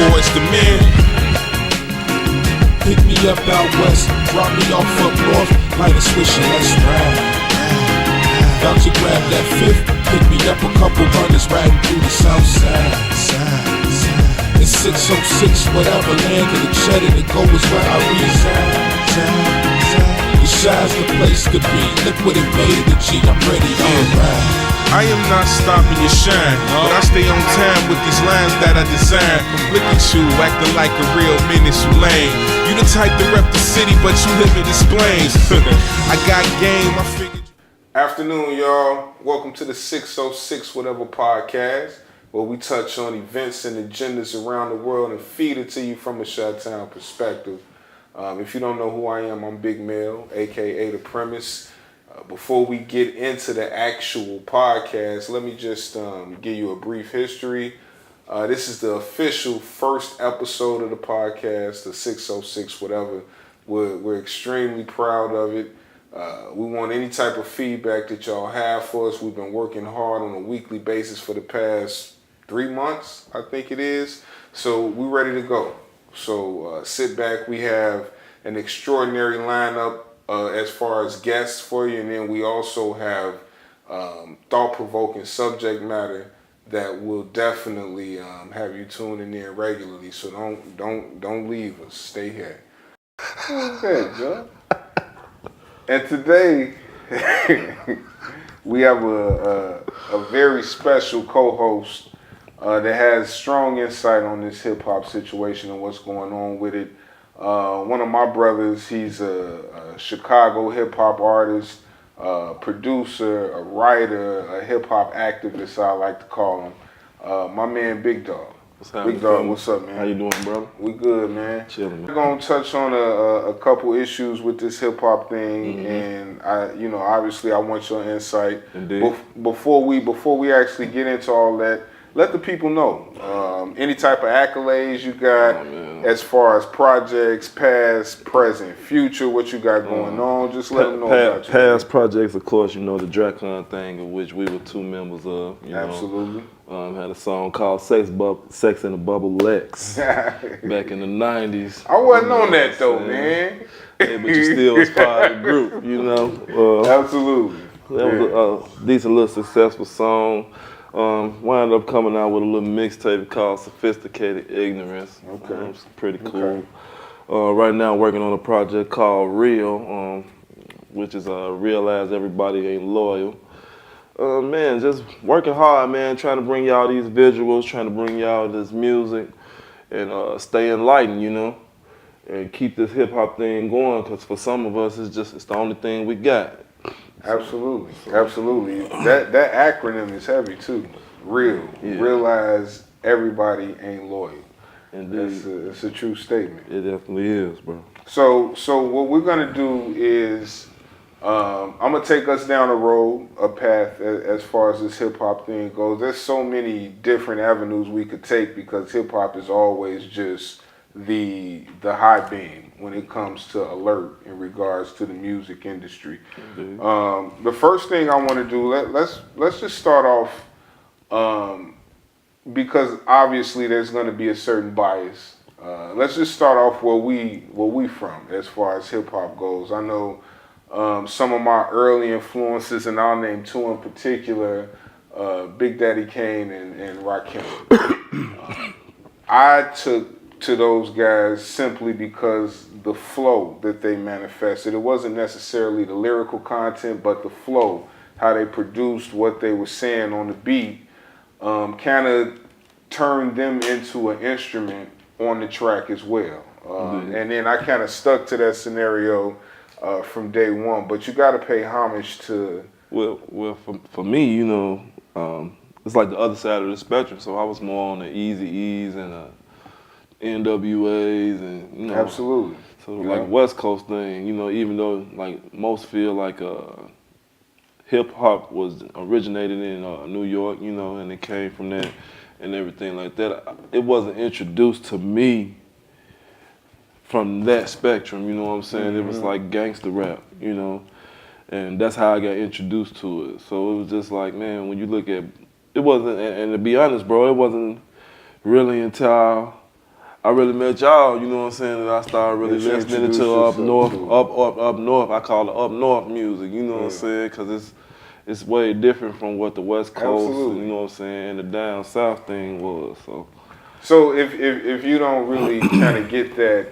boys the men. Pick me up out west, drop me off up north, light a switch and let's ride. About to grab that fifth, pick me up a couple runners riding through the south side. It's 606, whatever, land of the cheddar, the go is where I reside. The Shy's the place to be, look what it made the G, I'm ready to ride. I am not stopping your shine, but I stay on time with these lines that I design. Look at you, acting like a real menace, you lame. You the type to rep the city, but you live in this plains. I got game, I figured. Afternoon, y'all. Welcome to the 606 Whateva podcast, where we touch on events and agendas around the world and feed it to you from a Chi-Town perspective. If you don't know who I am, I'm Big Mel, aka The Premise. Before we get into the actual podcast, let me just give you a brief history. This is the official first episode of the podcast, the 606 Whateva. We're extremely proud of it. We want any type of feedback that y'all have for us. We've been working hard on a weekly basis for the past 3 months, I think it is. So we're ready to go. So sit back. We have an extraordinary lineup as far as guests for you, and then we also have thought-provoking subject matter that will definitely have you tuning in regularly. So don't leave us. Stay here. Okay, Joe. And today we have a very special co-host that has strong insight on this hip hop situation and what's going on with it. One of my brothers, he's a Chicago hip hop artist, producer, a writer, a hip hop activist, I like to call him. My man, Big Dawg. What's happening? Big Dawg, what's up, man? How you doing, brother? We good, man. Chilling, man. We're gonna touch on a couple issues with this hip hop thing, and obviously, I want your insight. Indeed. Before we actually get into all that, let the people know any type of accolades you got as far as projects, past, present, future, what you got going on. Just let them know about you. Past projects, of course, you know, the Dracon thing, of which we were 2 members of. Absolutely. Had a song called Sex in the Bubble Lex back in the 90s. I wasn't on that though, man. Yeah, but you still was part of the group, you know. Absolutely. That was a decent little successful song. Wound up coming out with a little mixtape called Sophisticated Ignorance. Okay. It's pretty cool. Right now I'm working on a project called Real, which is Realize Everybody Ain't Loyal. Man, just working hard, man, trying to bring y'all these visuals, trying to bring y'all this music, and stay enlightened, you know, and keep this hip hop thing going, because for some of us, it's the only thing we got. Absolutely, absolutely. That acronym is heavy too. Real. Yeah. Realize everybody ain't loyal. Indeed. It's a true statement. It definitely is, bro. So what we're gonna do is I'm gonna take us down a path as far as this hip hop thing goes. There's so many different avenues we could take because hip hop is always just the high beam when it comes to alert in regards to the music industry. The first thing I want to do, let's just start off because obviously there's going to be a certain bias. Let's just start off where we from as far as hip hop goes. I know some of my early influences, and I'll name 2 in particular: Big Daddy Kane and Rakim. I took to those guys simply because the flow that they manifested. It wasn't necessarily the lyrical content, but the flow, how they produced what they were saying on the beat, kind of turned them into an instrument on the track as well. And then I kind of stuck to that scenario from day one. But you got to pay homage to... Well, for me, you know, it's like the other side of the spectrum. So I was more on the Eazy-E's and NWAs and, you know. Absolutely. So like West Coast thing, you know, even though like most feel like hip hop was originated in New York, you know, and it came from that and everything like that, it wasn't introduced to me from that spectrum, you know what I'm saying? It was like gangster rap, you know, and that's how I got introduced to it. So it was just like, man, when you look at, it wasn't, and to be honest, bro, it wasn't really until I really met y'all, you know what I'm saying, and I started really That you listening introduced to up yourself north, to. up north. I call it up north music, you know what I'm Yeah. saying, because it's way different from what the West Coast, Absolutely. you know what I'm saying, and the down south thing was. So if you don't really kind of get that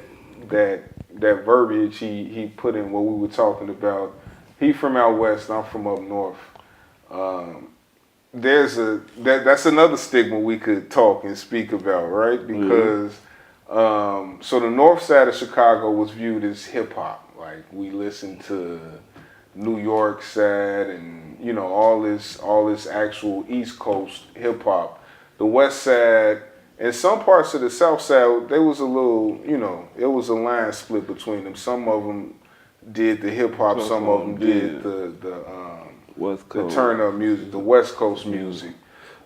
verbiage he put in what we were talking about, he from out west, I'm from up north. Um, that's another stigma we could talk and speak about, right? Because so the north side of Chicago was viewed as hip hop, like we listened to New York side and all this actual East Coast hip hop. The West Side and some parts of the South Side, there was a little, it was a line split between them. Some of them did the hip hop, some of them did West the Coast, turn up music, the West Coast music.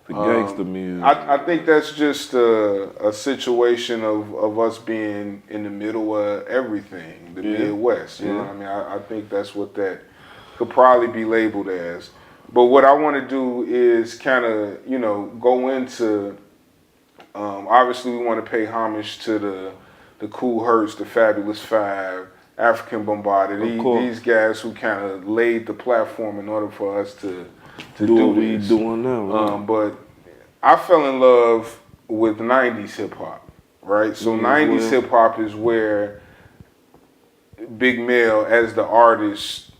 the gangster music. I think that's just a situation of us being in the middle of everything, the Midwest. You know what I mean? I think that's what that could probably be labeled as. But what I want to do is kind of, go into, obviously we want to pay homage to the Cool Hertz, the Fabulous Five, African Bombarded, these guys who kind of laid the platform in order for us to do what we this. doing now. Right? But I fell in love with 90s hip hop, right? So 90s hip hop is where Big Mel as the artist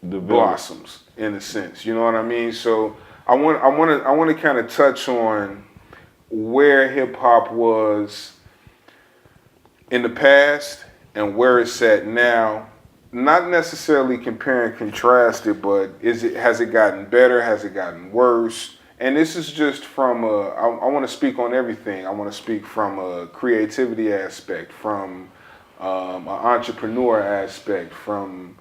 blossoms in a sense. You know what I mean? So I want to kind of touch on where hip hop was in the past and where it's at now. Not necessarily compare and contrast it, but has it gotten better? Has it gotten worse? And this is just from I want to speak on everything. I want to speak from a creativity aspect, from an entrepreneur aspect, from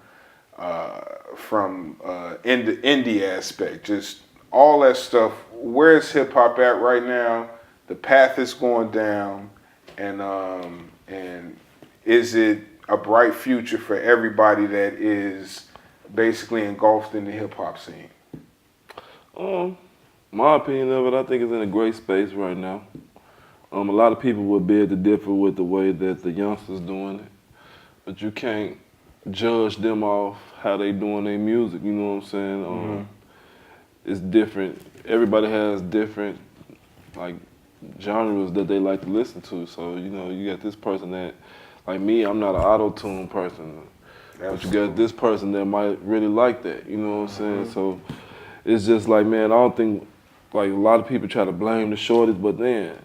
indie aspect, just all that stuff. Where is hip hop at right now? The path is going down, and is it a bright future for everybody that is basically engulfed in the hip hop scene? My opinion of it, I think it's in a great space right now. A lot of people would beg to differ with the way that the youngsters doing it, but you can't judge them off how they doing their music. You know what I'm saying? It's different. Everybody has different genres that they like to listen to. So you got this person that, like me, I'm not an auto-tune person. But you got this person that might really like that. You know what I'm saying? So it's just like, man, I don't think, like, a lot of people try to blame the shorties, but then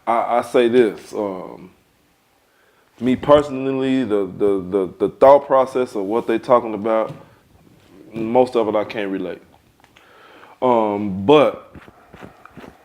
I say this. Me personally, the thought process of what they talking about, most of it I can't relate. But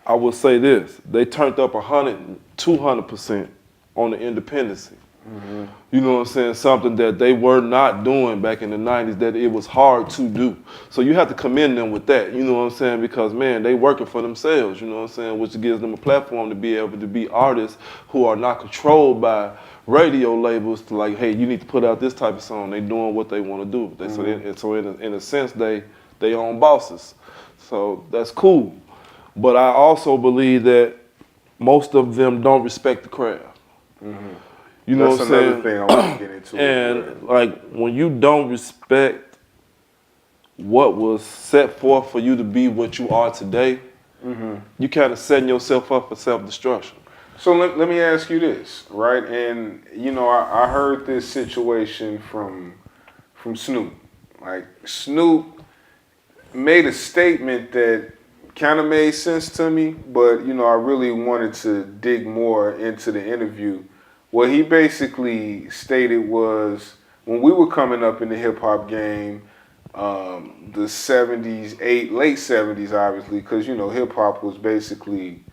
I will say this: they turned up 100, 200% on the independency. You know what I'm saying? Something that they were not doing back in the 90s, that it was hard to do. So you have to commend them with that, you know what I'm saying? Because, man, they working for themselves, you know what I'm saying? Which gives them a platform to be able to be artists who are not controlled by radio labels to, like, hey, you need to put out this type of song. They doing what they want to do. So in a sense, they own bosses. So that's cool. But I also believe that most of them don't respect the craft. You know That's what I'm saying? another thing I want to get into. And like, when you don't respect what was set forth for you to be what you are today, you kind of setting yourself up for self-destruction. So let me ask you this, right? And I heard this situation from Snoop. Like, Snoop made a statement that kind of made sense to me, but I really wanted to dig more into the interview. What he basically stated was, when we were coming up in the hip hop game, the 70s, late 70s, obviously, because hip hop was basically,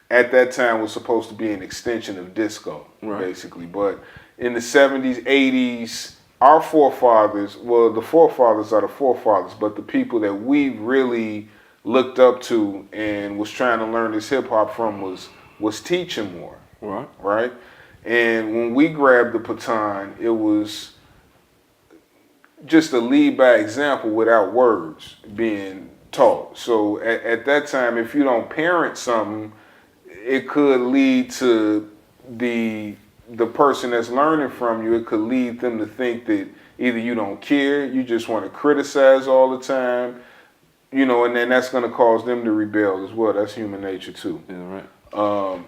at that time, was supposed to be an extension of disco, basically. But in the 70s, 80s, our forefathers, well, the forefathers are the forefathers, but the people that we really looked up to and was trying to learn this hip hop from was teaching more, right? And when we grabbed the baton, it was just a lead by example without words being taught. So at that time, if you don't parent something, it could lead to the person that's learning from you, it could lead them to think that either you don't care, you just want to criticize all the time, you know, and then that's going to cause them to rebel as well. That's human nature too. Yeah, right.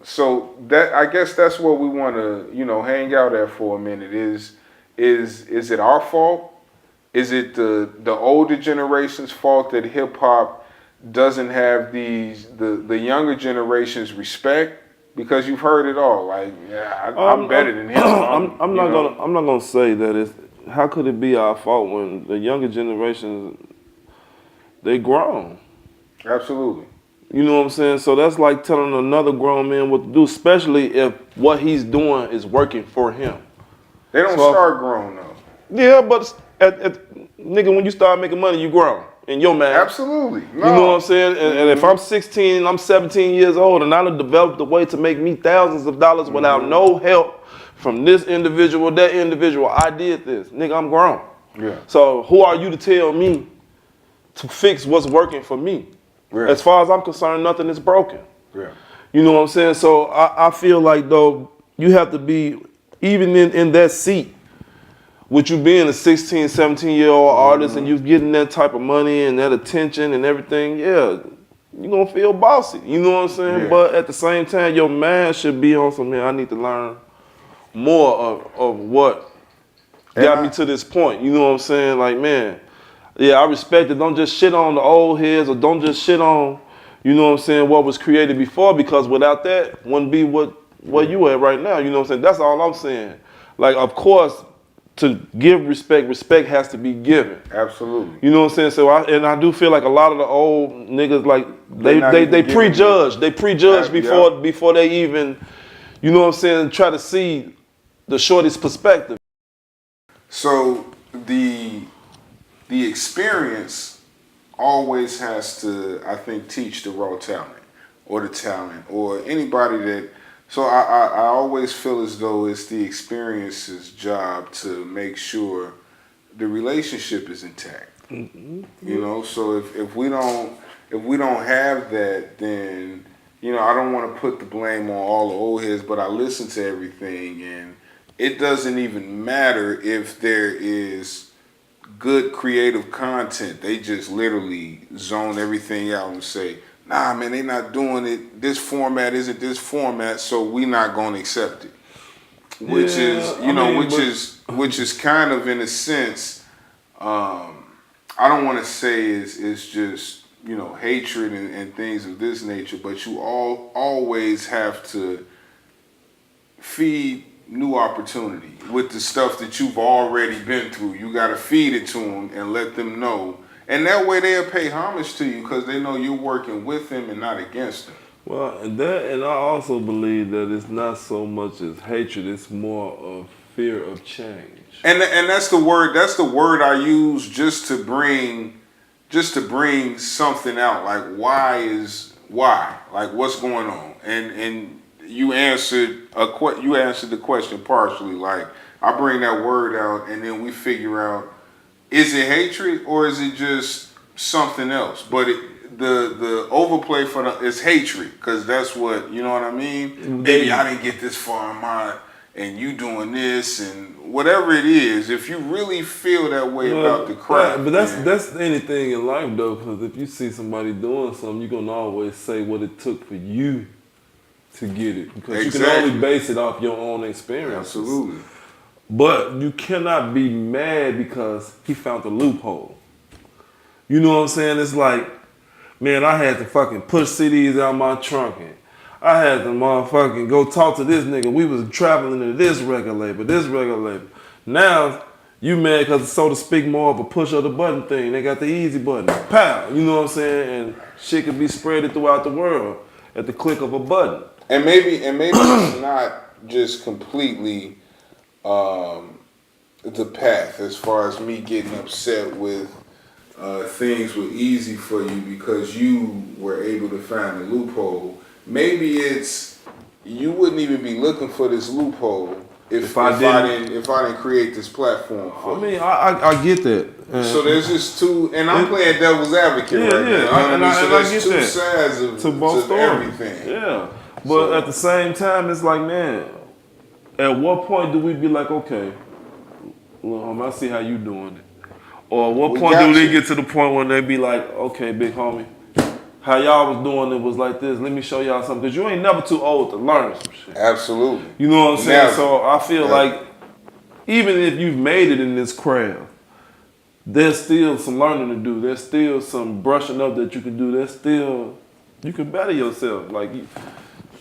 So that, I guess that's what we want to, you know, hang out at for a minute. Is it our fault? Is it the older generation's fault that hip hop doesn't have the younger generation's respect? Because you've heard it all. Like, yeah, I'm better than him. I'm not gonna say that it's. How could it be our fault when the younger generations, they grown? Absolutely. You know what I'm saying? So that's like telling another grown man what to do, especially if what he's doing is working for him. They don't start grown though. Yeah, but nigga, when you start making money, you grown in your mind. Absolutely. No. You know what I'm saying? And if I'm 16, I'm 17 years old, and I done developed a way to make me thousands of dollars without no help from this individual, that individual, I did this. Nigga, I'm grown. Yeah. So who are you to tell me to fix what's working for me? Yeah. As far as I'm concerned, nothing is broken. Yeah. You know what I'm saying? So I feel like, though, you have to be, even in that seat, with you being a 16, 17-year-old artist and you getting that type of money and that attention and everything, yeah, you're going to feel bossy. You know what I'm saying? Yeah. But at the same time, your mind should be on something. I need to learn more of what got me to this point. You know what I'm saying? Like, man, yeah, I respect it. Don't just shit on the old heads, or don't just shit on, you know what I'm saying, what was created before, because without that, wouldn't be where you at right now. You know what I'm saying? That's all I'm saying. Like, of course, to give respect, respect has to be given. Absolutely. You know what I'm saying? So I do feel like a lot of the old niggas, like, they prejudge. They prejudge before they even, you know what I'm saying, try to see the shortest perspective. So the experience always has to, I think, teach the raw talent or the talent or anybody that. So I always feel as though it's the experience's job to make sure the relationship is intact. Mm-hmm. You know, so if we don't have that, then, you know, I don't want to put the blame on all the old heads, but I listen to everything, and it doesn't even matter if there is good creative content. They just literally zone everything out and say, nah, man, they not doing it. This format isn't this format, so we not gonna accept it. Which is, you know, which is kind of, in a sense, I don't want to say is just, you know, hatred and things of this nature, but you always have to feed new opportunity with the stuff that you've already been through. You got to feed it to them and let them know. And that way they'll pay homage to you because they know you're working with them and not against them. Well, and I also believe that it's not so much as hatred; it's more of fear of change. And that's the word. That's the word I use just to bring something out. Like why? Like what's going on? And you answered the question partially. Like I bring that word out, and then we figure out. Is it hatred or is it just something else? But the overplay is hatred, because that's what, you know what I mean? Maybe I didn't get this far in mine, and you doing this, and whatever it is, if you really feel that way about the craft. But that's anything in life, though, because if you see somebody doing something, you're going to always say what it took for you to get it. Because you can only base it off your own experience. Absolutely. But you cannot be mad because he found the loophole. You know what I'm saying? It's like, man, I had to fucking push CDs out my trunk, and I had to motherfucking go talk to this nigga. We was traveling to this record label. Now, you mad because it's, so to speak, more of a push of the button thing. They got the easy button. Pow! You know what I'm saying? And shit could be spread throughout the world at the click of a button. And maybe it's not just completely the path as far as me getting upset with things were easy for you because you were able to find a loophole. Maybe it's you wouldn't even be looking for this loophole if I didn't create this platform for you. I mean, I get that. So there's just two, and I'm playing devil's advocate right now. And so I there's get two that. sides of to both stories. everything. Yeah. But at the same time, it's like, man, at what point do we be like, okay, well, I see how you doing it? Or at what point do they get to the point when they be like, okay, big homie, how y'all was doing it was like this. Let me show y'all something. Because you ain't never too old to learn some shit. Absolutely. You know what I'm saying? Never. So I feel like even if you've made it in this craft, there's still some learning to do. There's still some brushing up that you can do. There's still, you can better yourself. Like,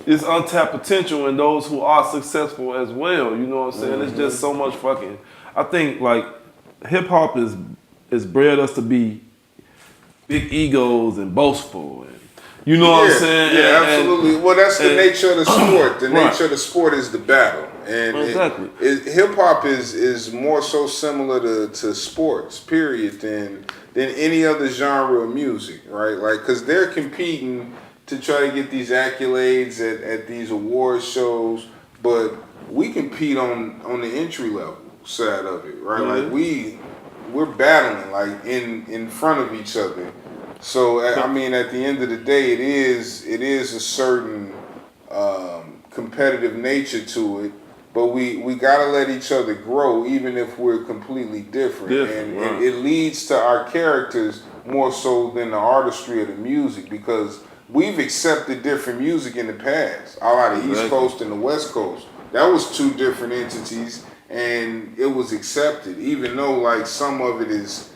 it's untapped potential in those who are successful as well. You know what I'm saying? It's just so much fucking, I think like hip hop is bred us to be big egos and boastful. And, you know what I'm saying? Yeah, absolutely. Well, that's the nature of the sport. The Right. nature of the sport is the battle. And Exactly. hip hop is more so similar to sports, period, than any other genre of music, right? Like, because they're competing to try to get these accolades at these award shows, but we compete on the entry level side of it, right? Mm-hmm. Like we're battling like in front of each other. So I mean, at the end of the day, it is a certain competitive nature to it, but we gotta let each other grow, even if we're completely different. And it leads to our characters more so than the artistry of the music, because we've accepted different music in the past. All out of East Coast and the West Coast, that was two different entities, and it was accepted, even though like some of it is.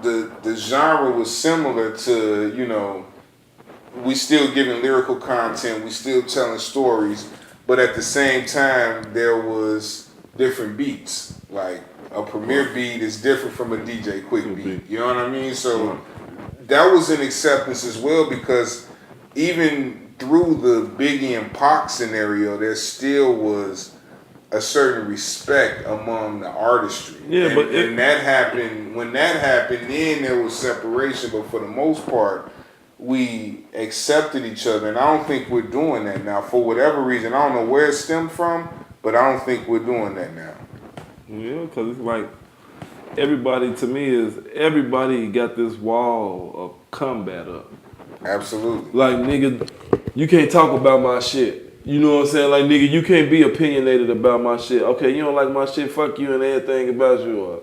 The genre was similar to, you know, we still giving lyrical content, we still telling stories, but at the same time there was different beats. Like a Premier beat is different from a DJ Quick beat. You know what I mean? So that was an acceptance as well, because even through the Biggie and Pac scenario, there still was a certain respect among the artistry. Yeah, and that happened. When that happened, then there was separation. But for the most part, we accepted each other, and I don't think we're doing that now. For whatever reason, I don't know where it stemmed from, but I don't think we're doing that now. Yeah, because it's like everybody got this wall of combat up. Absolutely. Like, nigga, you can't talk about my shit. You know what I'm saying? Like, nigga, you can't be opinionated about my shit. Okay, you don't like my shit, fuck you and everything about you. Or,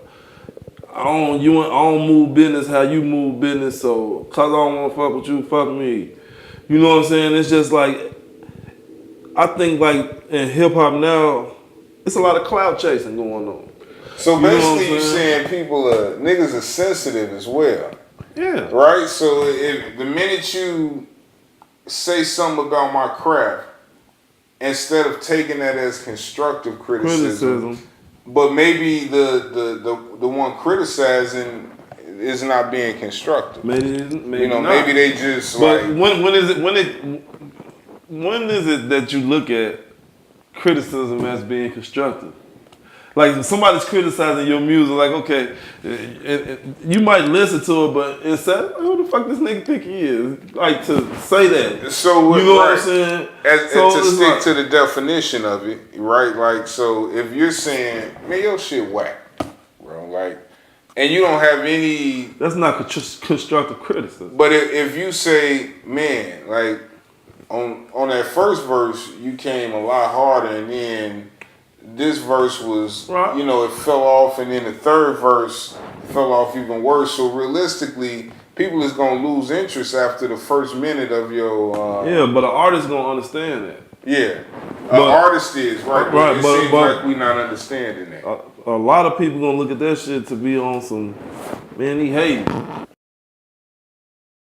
I don't move business how you move business, so cause I don't want to fuck with you, fuck me. You know what I'm saying? It's just like, I think like in hip hop now, it's a lot of clout chasing going on. So basically, you're saying niggas are sensitive as well. Yeah. Right? So if the minute you say something about my craft, instead of taking that as constructive criticism, but maybe the one criticizing is not being constructive. Maybe you know, not. maybe they just but like. when is it that you look at criticism as being constructive? Like, if somebody's criticizing your music, like, okay, you might listen to it, but instead, who the fuck this nigga think he is? Like, to say that. So, you know what I'm saying? To stick to the definition of it, right? Like, so if you're saying, man, your shit whack, bro, like, and you don't have any. That's not constructive criticism. But if you say, man, like, on that first verse, you came a lot harder, and then this verse was, you know, it fell off, and then the third verse fell off even worse. So realistically, people is gonna lose interest after the first minute of your. Yeah, but an artist gonna understand that. Yeah, an artist is right. But it seems like we not understanding that. A lot of people gonna look at that shit to be on some, man, he hating.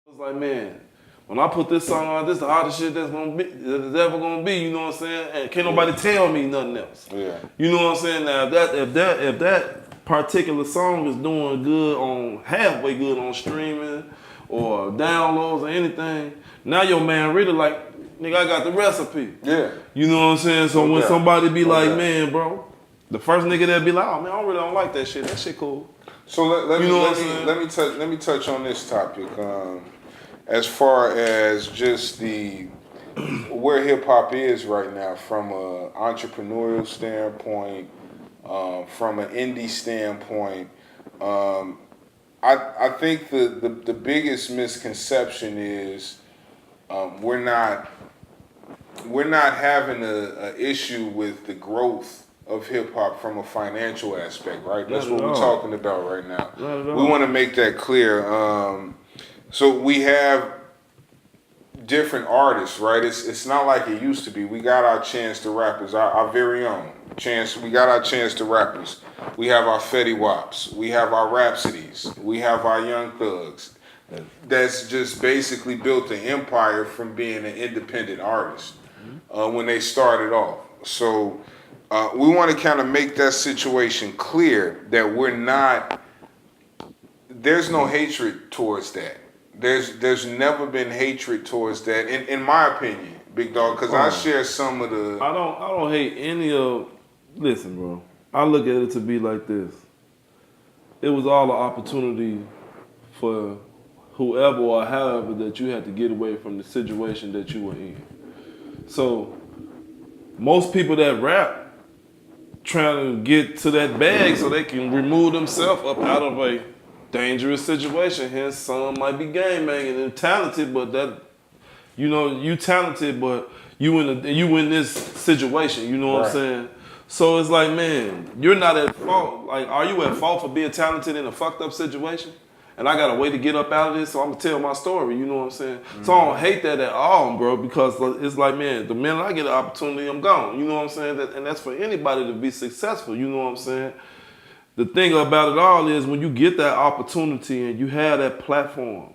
It's like, man, when I put this song on, this is the hottest shit that's ever gonna be, you know what I'm saying? And can't nobody tell me nothing else. Yeah. You know what I'm saying? Now if that particular song is doing good halfway good on streaming or downloads or anything, now your man really like, nigga, I got the recipe. Yeah. You know what I'm saying? So when somebody be like, man, bro, the first nigga that be like, oh man, I really don't like that shit. That shit cool. So let me touch on this topic. As far as just where hip hop is right now, from an entrepreneurial standpoint, from an indie standpoint, I think the biggest misconception is we're not we're not having a issue with the growth of hip hop from a financial aspect, right? That's Not what at we're all. talking about right now. Not at We all. want to make that clear. So we have different artists, right? It's not like it used to be. We got our Chance the Rappers, our very own Chance. We got our Chance the Rappers. We have our Fetty Waps. We have our Rhapsodies. We have our Young Thugs. That's just basically built an empire from being an independent artist when they started off. So we want to kind of make that situation clear that we're not. There's no hatred towards that. There's never been hatred towards that, in my opinion, Big Dawg, because I share some of the. I don't hate any of. Listen, bro. I look at it to be like this. It was all an opportunity for whoever or however that you had to get away from the situation that you were in. So most people that rap trying to get to that bag so they can remove themselves up out of a dangerous situation. Hence, some might be game banging and talented, but that, you talented, but you in this situation. You know what I'm saying? So it's like, man, you're not at fault. Like, are you at fault for being talented in a fucked up situation? And I got a way to get up out of this, so I'm gonna tell my story. You know what I'm saying? Mm-hmm. So I don't hate that at all, bro, because it's like, man, the minute I get an opportunity, I'm gone. You know what I'm saying? And that's for anybody to be successful. You know what I'm saying? The thing about it all is when you get that opportunity and you have that platform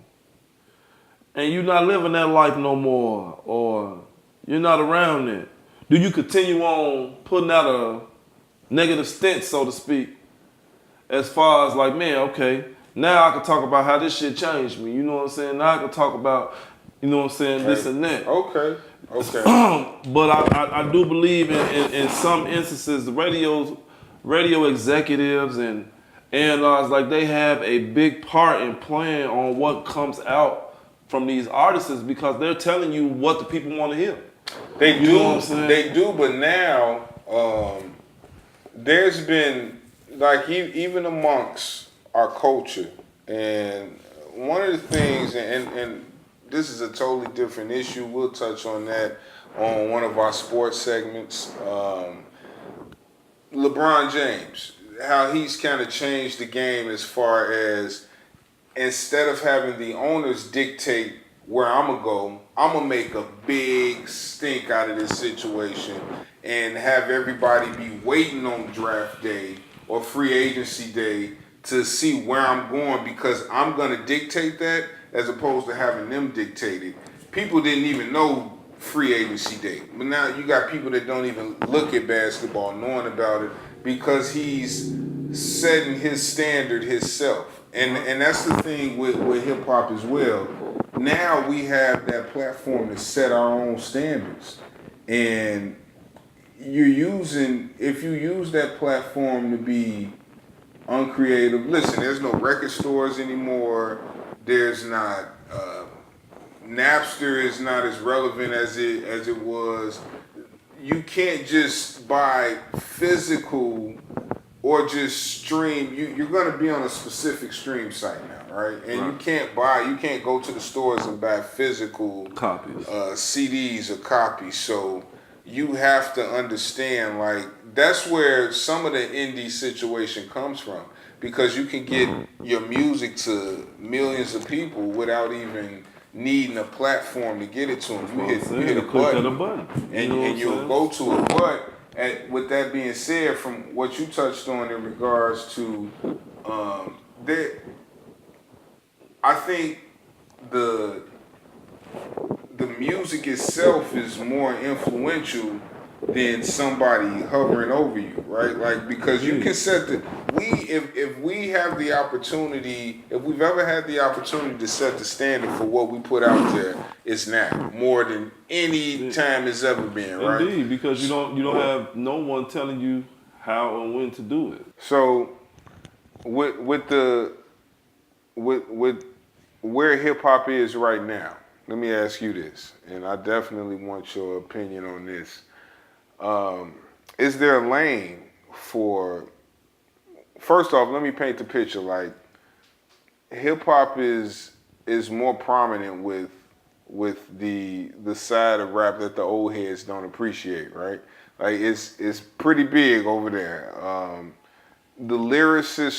and you're not living that life no more or you're not around it, do you continue on putting out a negative stint, so to speak, as far as like, man, okay, now I can talk about how this shit changed me. You know what I'm saying? Now I can talk about, you know what I'm saying, this and that. Okay. But I do believe in some instances the radio executives and like they have a big part in playing on what comes out from these artists because they're telling you what the people want to hear. They do, but now there's been like even amongst our culture, and one of the things, and this is a totally different issue. We'll touch on that on one of our sports segments. LeBron James, how he's kind of changed the game as far as instead of having the owners dictate where I'm going to go, I'm going to make a big stink out of this situation and have everybody be waiting on draft day or free agency day to see where I'm going because I'm going to dictate that as opposed to having them dictate it. People didn't even know free agency day. But now you got people that don't even look at basketball knowing about it because he's setting his standard himself. And that's the thing with hip hop as well. Now we have that platform to set our own standards. And if you use that platform to be uncreative, listen, there's no record stores anymore. There's not, Napster is not as relevant as it was. You can't just buy physical or just stream. You're going to be on a specific stream site now, right? And you can't go to the stores and buy physical copies, CDs or copies. So you have to understand, like, that's where some of the indie situation comes from, because you can get your music to millions of people without even needing a platform to get it to them. You hit a button, and you'll go to it. But with that being said, from what you touched on in regards to I think the music itself is more influential than somebody hovering over you, right? Like, because you can set if we have the opportunity, if we've ever had the opportunity to set the standard for what we put out there, it's now more than any time it's ever been, right? Indeed, because you don't have no one telling you how and when to do it. So with where hip hop is right now, let me ask you this, and I definitely want your opinion on this. Is there a lane for? First off, let me paint the picture. Like, hip hop is more prominent with with the side of rap that the old heads don't appreciate, right? Like it's pretty big over there. The lyricist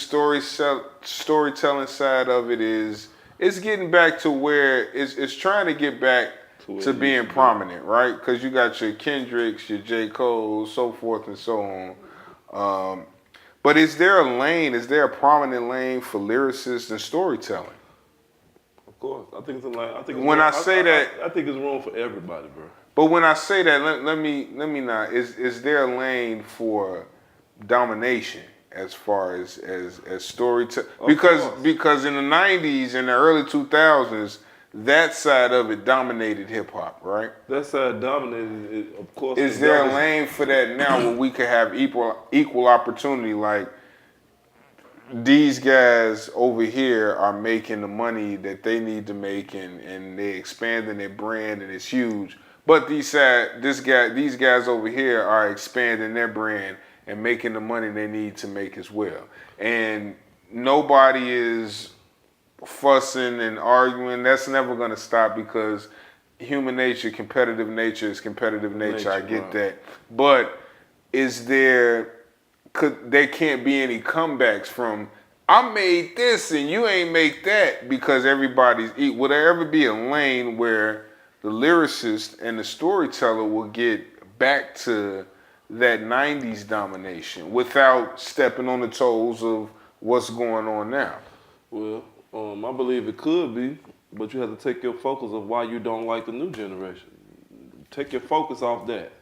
storytelling side of it is it's getting back to where it's trying to get back to being prominent, right? Because you got your Kendricks, your J. Cole, so forth and so on. But is there a lane? Is there a prominent lane for lyricists and storytelling? Of course, I think it's a lane. I think When I say that, I think it's room for everybody, bro. but when I say that, let me not. Is there a lane for domination as far as storytelling? Because in the '90s and the early 2000s, that side of it dominated hip hop, right? That side dominated it, of course. Is there a lane for that now where we could have equal opportunity? Like these guys over here are making the money that they need to make, and they're expanding their brand, and it's huge. But these guys over here are expanding their brand and making the money they need to make as well. And nobody is fussing and arguing. That's never going to stop because human nature, competitive nature is competitive nature. I get that. But there can't be any comebacks from I made this and you ain't make that because will there ever be a lane where the lyricist and the storyteller will get back to that 90s domination without stepping on the toes of what's going on now? Well, I believe it could be, but you have to take your focus of why you don't like the new generation. Take your focus off that.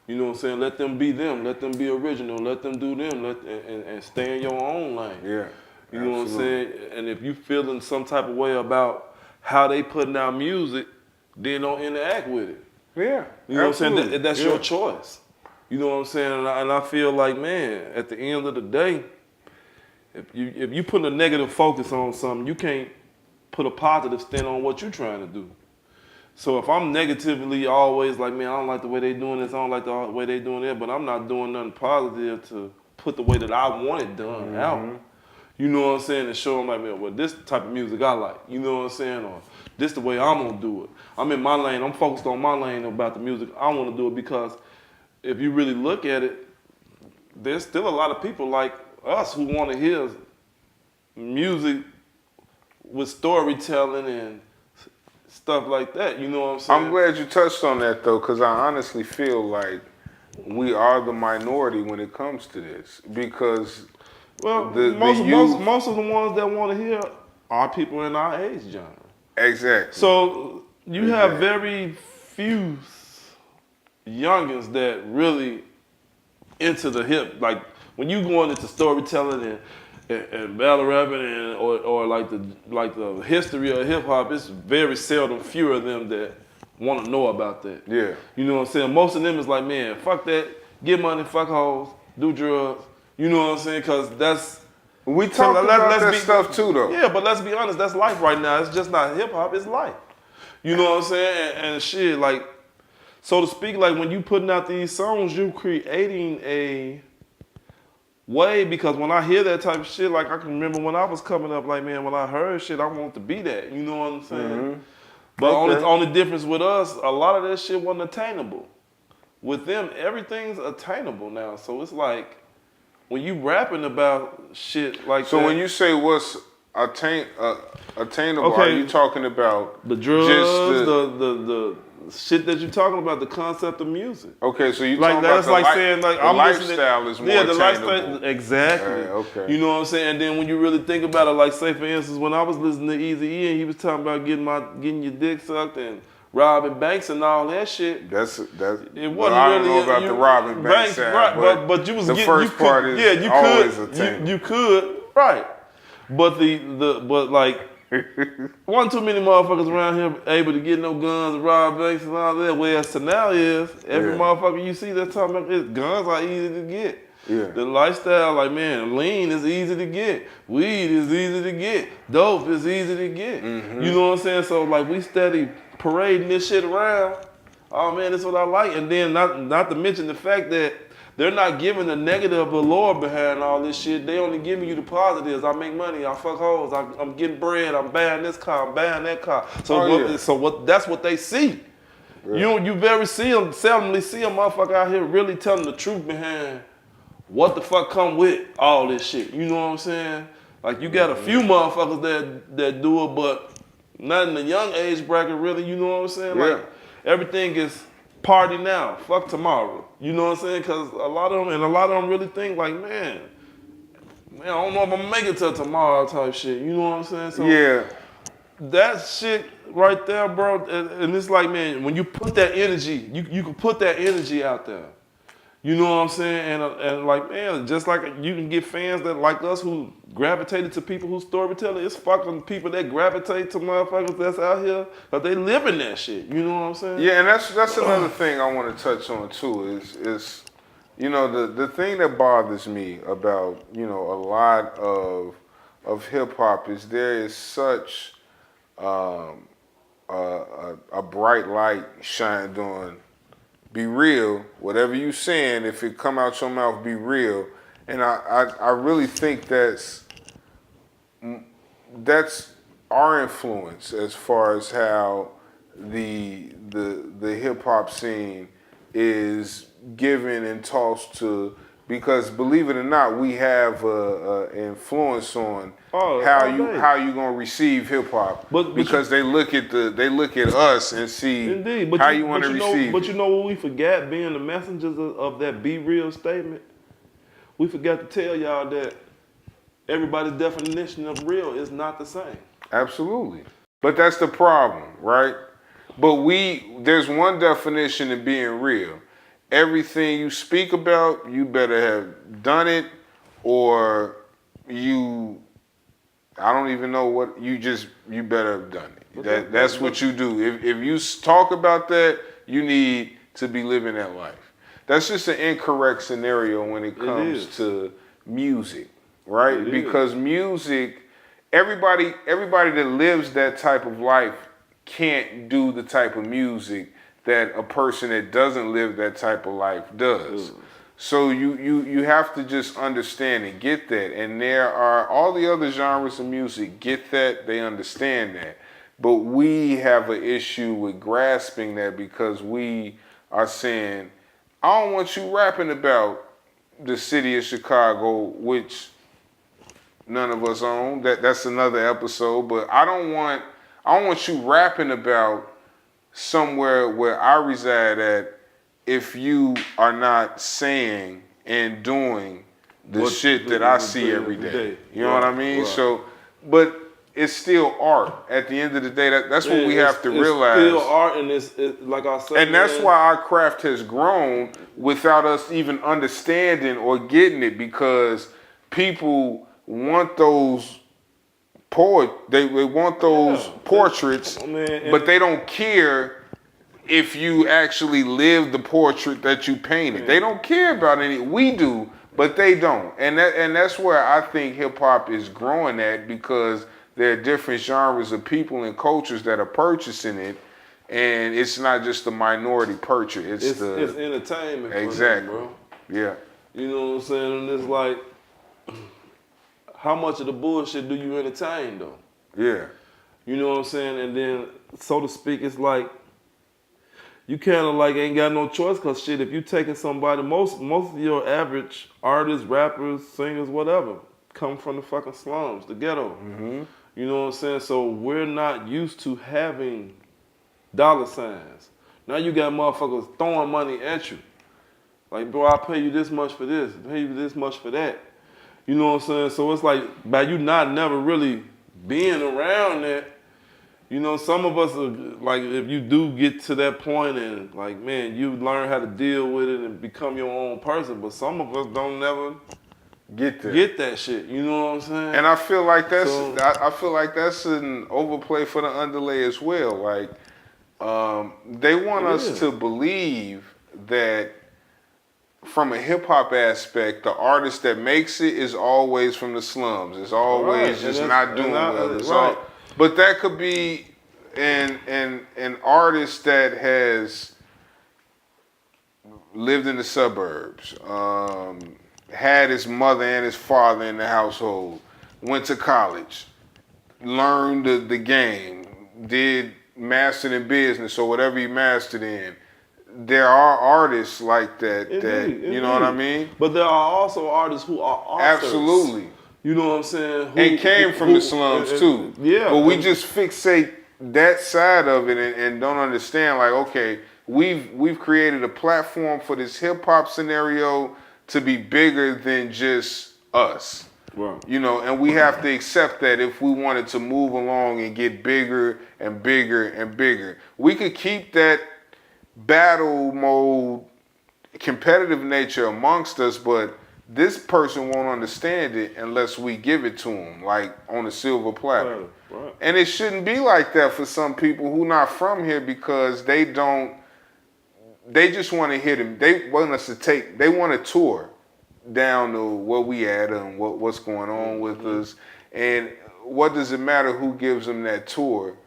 You know what I'm saying? Let them be them. Let them be original. Let them do them. And stay in your own lane. Yeah. You know what I'm saying? And if you feeling some type of way about how they putting out music, then don't interact with it. Yeah. You know what I'm saying? That's your choice. You know what I'm saying? And I feel like, man, at the end of the day, if you put a negative focus on something, you can't put a positive spin on what you're trying to do. So if I'm negatively always like, man, I don't like the way they doing this, I don't like the way they doing that, but I'm not doing nothing positive to put the way that I want it done out. You know what I'm saying? And show them like, man, well, this type of music I like. You know what I'm saying? Or this the way I'm gonna do it. I'm in my lane. I'm focused on my lane about the music. I want to do it because if you really look at it, there's still a lot of people like us who want to hear music with storytelling and stuff like that. You know what I'm saying? I'm glad you touched on that though, because I honestly feel like we are the minority when it comes to this. Because most of the ones that want to hear are people in our age genre. Exactly. So you have very few youngins that really into the hip. Like when you going into storytelling and battle rapping or like the history of hip hop, it's very seldom fewer of them that want to know about that. Yeah. You know what I'm saying? Most of them is like, man, fuck that, get money, fuck hoes, do drugs. You know what I'm saying? Because that's... We talk about that stuff too, though. Yeah, but let's be honest, that's life right now. It's just not hip hop, it's life. You know what I'm saying? And shit, like, so to speak, like when you putting out these songs, you creating a way, because when I hear that type of shit, like I can remember when I was coming up, like, man, when I heard shit, I want to be that. You know what I'm saying? But only difference with us, a lot of that shit wasn't attainable. With them, everything's attainable now. So it's like, when you rapping about shit like so that. So when you say what's attainable, are you talking about the drugs, the shit that you're talking about, the concept of music? Okay, so you like talking about like saying like I'm lifestyle is more attainable. Lifestyle, exactly. Okay. You know what I'm saying? And then when you really think about it, like say for instance, when I was listening to Eazy-E and he was talking about getting your dick sucked and robbing banks and all that shit. It wasn't I don't know about the robbing banks, right? But you was the getting, first part is always attainable. You could, right? But but like one too many motherfuckers around here able to get no guns and rob banks and all that. Whereas to now is every motherfucker you see that's talking about it, guns are easy to get. Yeah. The lifestyle, like man, lean is easy to get. Weed is easy to get. Dope is easy to get. You know what I'm saying? So like we steady parading this shit around. Oh man, that's what I like. And then not to mention the fact that they're not giving the negative allure behind all this shit. They only giving you the positives. I make money. I fuck hoes. I'm getting bread. I'm buying this car. I'm buying that car. So that's what they see. Yeah. You very seldomly see a motherfucker out here really telling the truth behind what the fuck come with all this shit. You know what I'm saying? Like you got a few motherfuckers that do it, but not in the young age bracket really. You know what I'm saying? Yeah. Like everything is party now, fuck tomorrow. You know what I'm saying? Because a lot of them really think like, man, I don't know if I'm gonna make it till tomorrow type shit. You know what I'm saying? So yeah. That shit right there, bro, and it's like, man, when you put that energy, you can put that energy out there. You know what I'm saying? And like, man, just like you can get fans that like us who gravitated to people who storytelling, it's fucking people that gravitate to motherfuckers that's out here, but they live in that shit. You know what I'm saying? Yeah, and that's another thing I want to touch on too is you know, the thing that bothers me about, you know, a lot of hip hop is there is such a bright light shined on. Be real. Whatever you saying, if it come out your mouth, be real. And I really think that's our influence as far as how the hip hop scene is given and tossed to. Because believe it or not, we have an influence on how you gonna receive hip hop. Because they look at us and see how you want to receive. But you know what we forgot, being the messengers of that be real statement? We forgot to tell y'all that everybody's definition of real is not the same. Absolutely. But that's the problem, right? But there's one definition of being real. Everything you speak about, you better have done it, or I don't even know what, you better have done it. That's what you do. If you talk about that, you need to be living that life. That's just an incorrect scenario when it comes to music, right? Because music, everybody that lives that type of life can't do the type of music that a person that doesn't live that type of life does. So you have to just understand and get that. And there are all the other genres of music get that, they understand that. But we have an issue with grasping that because we are saying, I don't want you rapping about the city of Chicago, which none of us own. That's another episode. But I don't want you rapping about somewhere where I reside at if you are not saying and doing the shit that I see every day. You know what I mean? Right. So, but it's still art. At the end of the day, that's what we have to realize. It's still art, and it's like I said. And that's why our craft has grown without us even understanding or getting it, because people want those they want those portraits, but they don't care if you actually live the portrait that you painted. They don't care about any. We do, but they don't. And that's where I think hip hop is growing at, because there are different genres of people and cultures that are purchasing it, and it's not just the minority purchase. It's entertainment. Exactly, for them, bro. Yeah. You know what I'm saying? And it's like, how much of the bullshit do you entertain though? Yeah. You know what I'm saying? And then, so to speak, it's like, you kind of like ain't got no choice, because shit, if you taking somebody, most of your average artists, rappers, singers, whatever, come from the fucking slums, the ghetto. Mm-hmm. You know what I'm saying? So we're not used to having dollar signs. Now you got motherfuckers throwing money at you. Like, bro, I'll pay you this much for this, pay you this much for that. You know what I'm saying? So it's like, by you not never really being around that, you know, some of us are like, if you do get to that point and like, man, you learn how to deal with it and become your own person, but some of us don't never get that shit. You know what I'm saying? And I feel like that's an overplay for the underlay as well. Like, they want us to believe that from a hip hop aspect, the artist that makes it is always from the slums. It's always just not doing well. But that could be an artist that has lived in the suburbs, had his mother and his father in the household, went to college, learned the game, did mastered in business or whatever he mastered in. There are artists like that. Indeed. You know what I mean? But there are also artists who are authors. Absolutely. You know what I'm saying? And came from the slums too. Yeah. But we just fixate that side of it and don't understand, like, okay, we've created a platform for this hip hop scenario to be bigger than just us. Right. You know, and we have to accept that if we wanted to move along and get bigger and bigger and bigger. We could keep that battle mode, competitive nature amongst us, but this person won't understand it unless we give it to them, like on a silver platter. Right. And it shouldn't be like that for some people who not from here, because they just want to hit them. They want us to they want to tour down to where we at and what's going on with us. And what does it matter who gives them that tour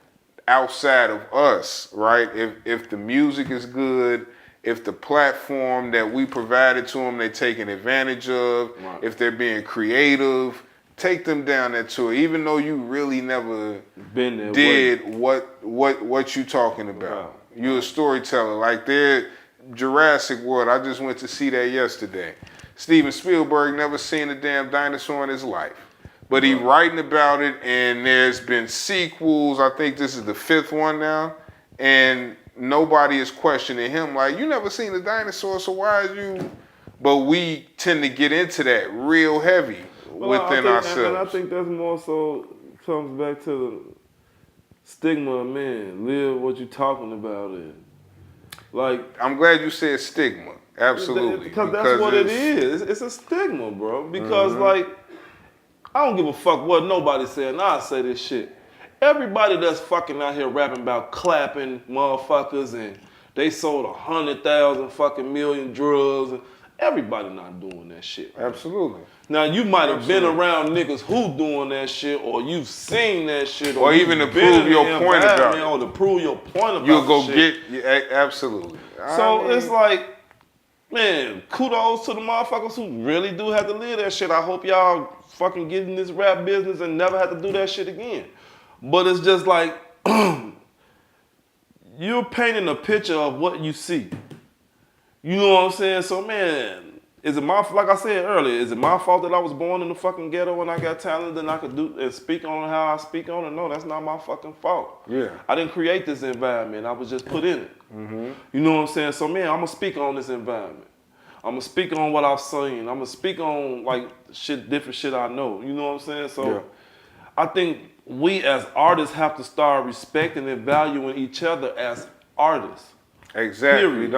outside of us, right? If the music is good, if the platform that we provided to them they're taking advantage of, right. If they're being creative, take them down that tour, even though you really never been there, did what you talking about. Right. You're a storyteller. Like Jurassic World, I just went to see that yesterday. Steven Spielberg never seen a damn dinosaur in his life. But he writing about it, and there's been sequels. I think this is the 5th one now. And nobody is questioning him. Like, you never seen a dinosaur, so why is you... But we tend to get into that real heavy within ourselves. And I think that's more so comes back to the stigma of men. Live what you're talking about. Like, I'm glad you said stigma. Absolutely. Because that's what it is. It's a stigma, bro. Because, like, I don't give a fuck what nobody said, and I say this shit. Everybody that's fucking out here rapping about clapping motherfuckers and they sold 100,000 fucking million drugs, and everybody not doing that shit. Right? Absolutely. Now, you might have been around niggas who doing that shit, or you've seen that shit, or even to prove your point about it. Or to prove your point about you'll go shit. get, absolutely. So it's like, man, kudos to the motherfuckers who really do have to live that shit. I hope y'all fucking get in this rap business and never have to do that shit again. But it's just like, you're painting a picture of what you see. You know what I'm saying? So, man, is it like I said earlier, is it my fault that I was born in the fucking ghetto and I got talent and I could do and speak on how I speak on it? No, that's not my fucking fault. Yeah. I didn't create this environment. I was just put in it. Mm-hmm. You know what I'm saying? So, man, I'm going to speak on this environment. I'm going to speak on what I've seen. I'm going to speak on, like, different shit I know. You know what I'm saying? So, yeah. I think we as artists have to start respecting and valuing each other as artists. Exactly. Period.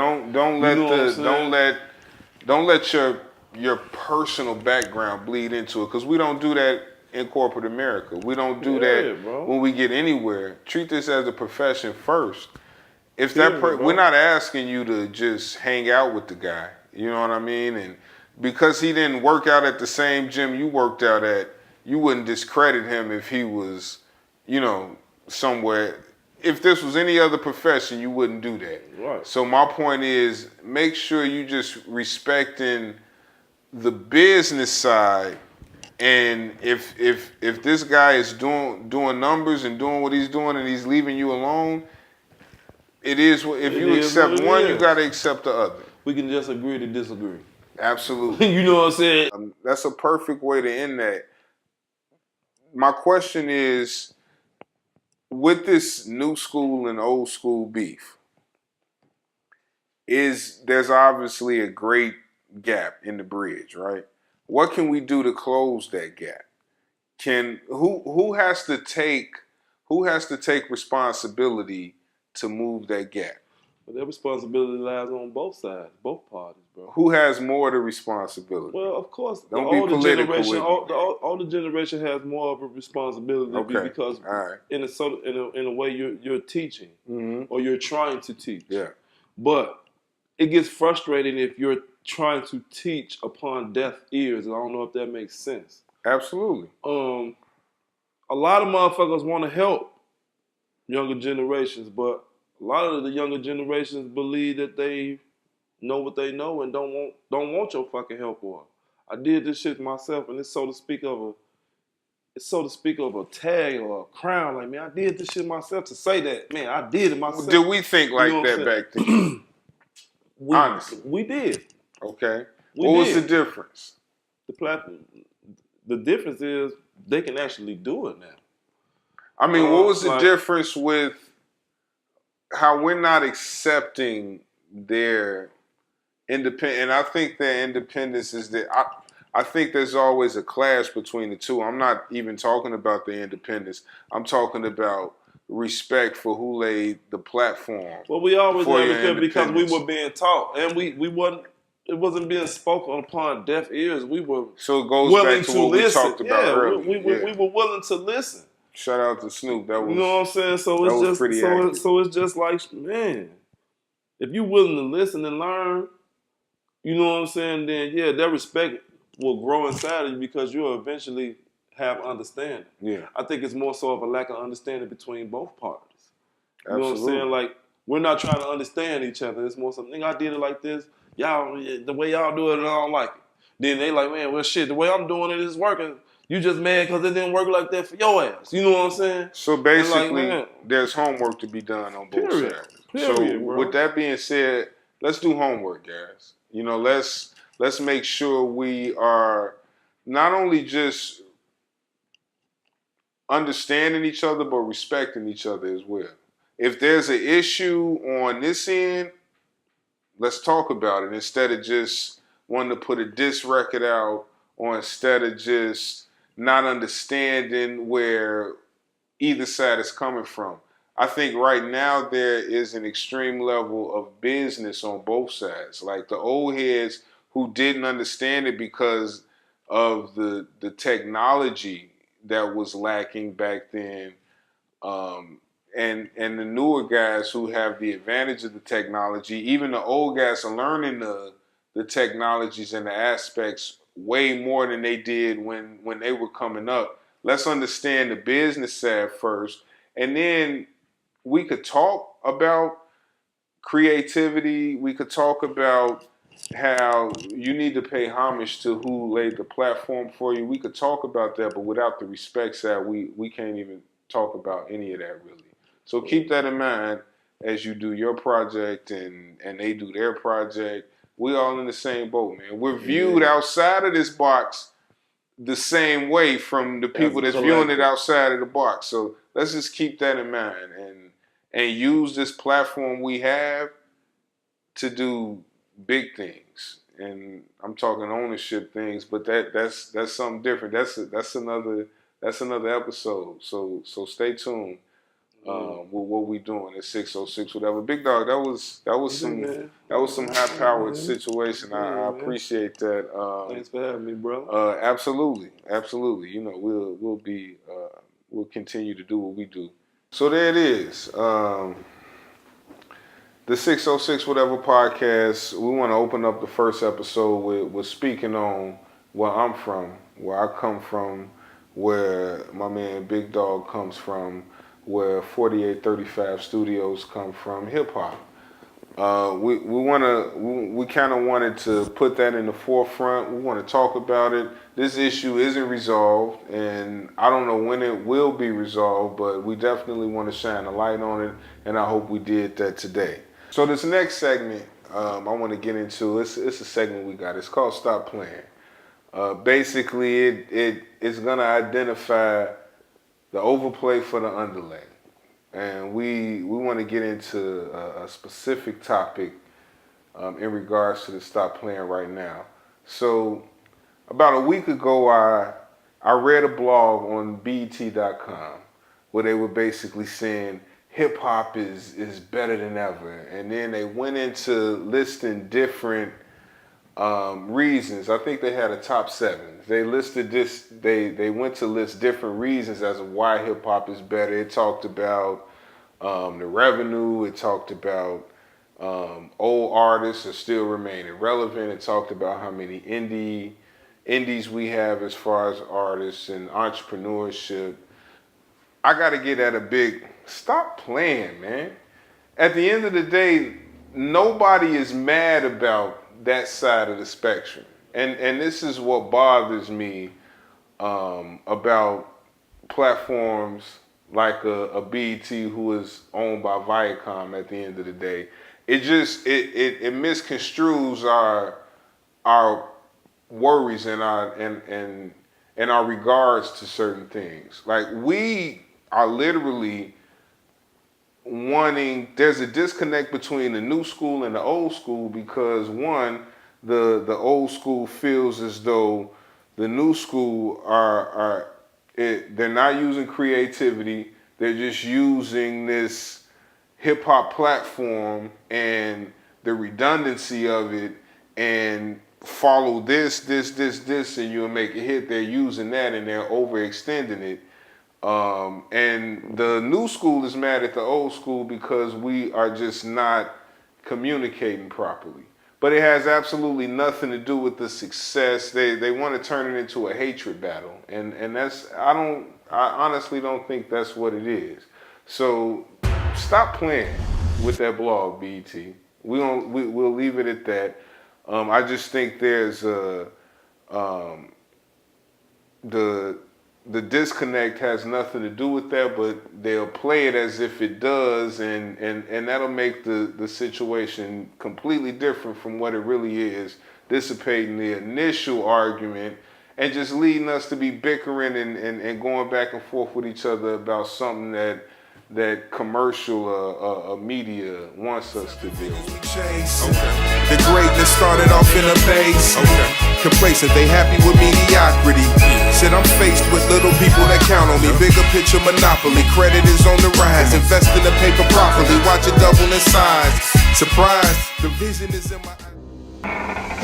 Don't let your personal background bleed into it, because we don't do that in corporate America. We don't do that bro. When we get anywhere. Treat this as a profession first. If we're not asking you to just hang out with the guy, you know what I mean? And because he didn't work out at the same gym you worked out at, you wouldn't discredit him if he was, somewhere. If this was any other profession, you wouldn't do that. Right. So my point is, make sure you just respecting the business side. And if this guy is doing numbers and doing what he's doing and he's leaving you alone, it is. If you accept one, you got to accept the other. We can just agree to disagree. Absolutely. You know what I'm saying? That's a perfect way to end that. My question is, with this new school and old school beef, there's obviously a great gap in the bridge, right? What can we do to close that gap? Who has to take responsibility to move that gap? But that responsibility lies on both sides, both parties, bro. Who has more of the responsibility? Well, of course, the older generation has more of a responsibility because in a way you're teaching or you're trying to teach. Yeah. But it gets frustrating if you're trying to teach upon deaf ears, and I don't know if that makes sense. Absolutely. A lot of motherfuckers want to help younger generations, but a lot of the younger generations believe that they know what they know and don't want your fucking help or I did this shit myself and it's so to speak of a tag or a crown. Like, man, I did this shit myself to say that, man, I did it myself. Did we think You know like what I'm that saying? back then? Honestly. We did. Okay. We What was did. the difference? The platform. The difference is they can actually do it now. I mean, what was the like- difference with how we're not accepting their independent? And I think their independence is that I think there's always a clash between the two. I'm not even talking about the independence. I'm talking about respect for who laid the platform. Well, we always for had your respect because we independence. were being taught, and we wasn't. It wasn't being spoken upon deaf ears. We were So it goes willing back to to what listen. we talked about earlier. We were willing to listen. Shout out to Snoop. That was, You know what I'm saying? So that it's was just pretty accurate. so it's just like, man, if you're willing to listen and learn, you know what I'm saying, then yeah, that respect will grow inside of you because you'll eventually have understanding. Yeah. I think it's more so of a lack of understanding between both parties. You know what I'm Absolutely. saying? Like, we're not trying to understand each other. It's more something, I did it like this. Y'all, the way y'all do it, and I don't like it. Then they like, man, well, shit, the way I'm doing it is working. You just mad because it didn't work like that for your ass. You know what I'm saying? So basically, man, there's homework to be done on both Period. sides. Period, So bro. with that being said, let's do homework, guys. You know, let's make sure we are not only just understanding each other, but respecting each other as well. If there's an issue on this end, let's talk about it instead of just wanting to put a diss record out, or instead of just not understanding where either side is coming from. I think right now there is an extreme level of business on both sides. Like the old heads who didn't understand it because of the technology that was lacking back then, and the newer guys who have the advantage of the technology. Even the old guys are learning the technologies and the aspects way more than they did when they were coming up. Let's understand the business side first, and then we could talk about creativity. We could talk about how you need to pay homage to who laid the platform for you. We could talk about that, but without the respect side, we can't even talk about any of that really. So keep that in mind as you do your project and they do their project. We all in the same boat, man. We're viewed outside of this box the same way from the people that's viewing it outside of the box. So let's just keep that in mind and use this platform we have to do big things. And I'm talking ownership things, but that's something different. That's another episode. So stay tuned. With what we doing at 606 whatever. Big Dawg, that was some high powered situation. I appreciate that. Thanks for having me, bro. Absolutely. You know, we'll continue to do what we do. So there it is. The 606 Whatever podcast. We want to open up the first episode with speaking on where I'm from, where I come from, where my man Big Dawg comes from, where 4835 Studios come from, hip hop. We kind of wanted to put that in the forefront. We want to talk about it. This issue isn't resolved, and I don't know when it will be resolved, but we definitely want to shine a light on it, and I hope we did that today. So this next segment I want to get into, it's a segment we got. It's called Stop Playing. Basically, it's going to identify the overplay for the underlay. And we want to get into a specific topic in regards to the Stop Playing right now. So about a week ago, I read a blog on BET.com where they were basically saying hip hop is better than ever. And then they went into listing different reasons. I think they had a top 7. They listed this. They went to list different reasons as to why hip hop is better. It talked about the revenue. It talked about old artists are still remaining relevant. It talked about how many indies we have as far as artists and entrepreneurship. I got to get at a big stop playing, man. At the end of the day, nobody is mad about that side of the spectrum. And this is what bothers me about platforms like a BET who is owned by Viacom at the end of the day. It just it misconstrues our worries and our regards to certain things. Like, we are literally wanting, there's a disconnect between the new school and the old school because one, the old school feels as though the new school they're not using creativity, they're just using this hip hop platform and the redundancy of it and follow this, and you'll make a hit. They're using that and they're overextending it. And the new school is mad at the old school because we are just not communicating properly. But it has absolutely nothing to do with the success. They want to turn it into a hatred battle. And that's, I honestly don't think that's what it is. So stop playing with that blog, BET. We'll leave it at that. I just think there's the disconnect has nothing to do with that, but they'll play it as if it does, and that'll make the situation completely different from what it really is, dissipating the initial argument and just leading us to be bickering and going back and forth with each other about something that commercial media wants us to do. The greatness started off in a base. Complacent, they happy with mediocrity. Said I'm faced with little people that count on me. Bigger picture monopoly. Credit is on the rise. Invest in the paper properly. Watch it double in size. Surprise, the vision is in my eyes.